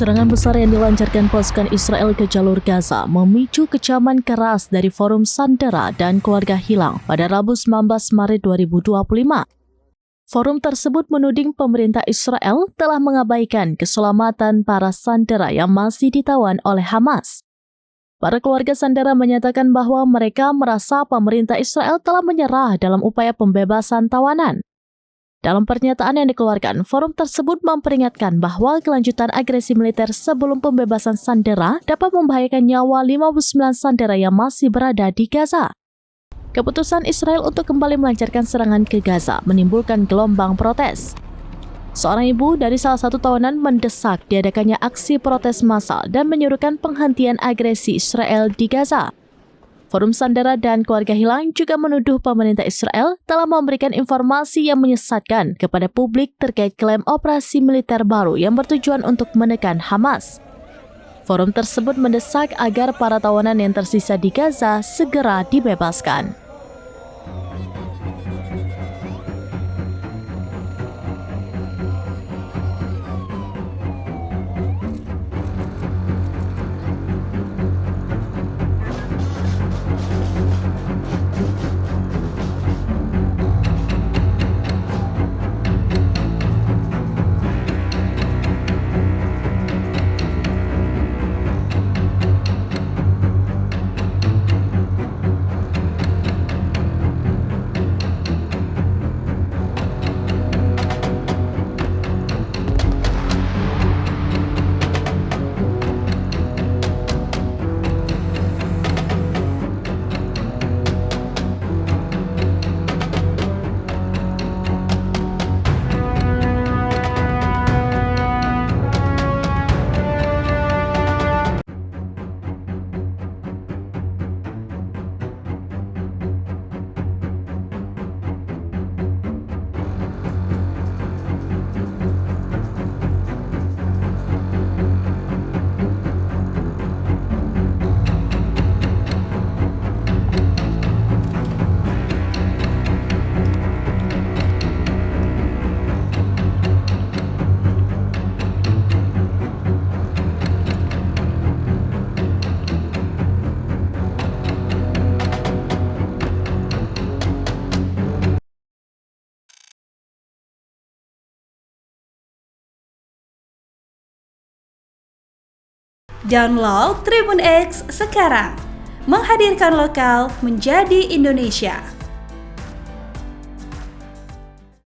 Serangan besar yang dilancarkan pasukan Israel ke jalur Gaza memicu kecaman keras dari Forum Sandera dan Keluarga Hilang pada Rabu 19 Maret 2025. Forum tersebut menuding pemerintah Israel telah mengabaikan keselamatan para sandera yang masih ditawan oleh Hamas. Para keluarga sandera menyatakan bahwa mereka merasa pemerintah Israel telah menyerah dalam upaya pembebasan tawanan. Dalam pernyataan yang dikeluarkan, forum tersebut memperingatkan bahwa kelanjutan agresi militer sebelum pembebasan sandera dapat membahayakan nyawa 59 sandera yang masih berada di Gaza. Keputusan Israel untuk kembali melancarkan serangan ke Gaza menimbulkan gelombang protes. Seorang ibu dari salah satu tawanan mendesak diadakannya aksi protes massal dan menyuruhkan penghentian agresi Israel di Gaza. Forum Sandera dan Keluarga Hilang juga menuduh pemerintah Israel telah memberikan informasi yang menyesatkan kepada publik terkait klaim operasi militer baru yang bertujuan untuk menekan Hamas. Forum tersebut mendesak agar para tawanan yang tersisa di Gaza segera dibebaskan. Download Tribun X sekarang, menghadirkan lokal menjadi Indonesia.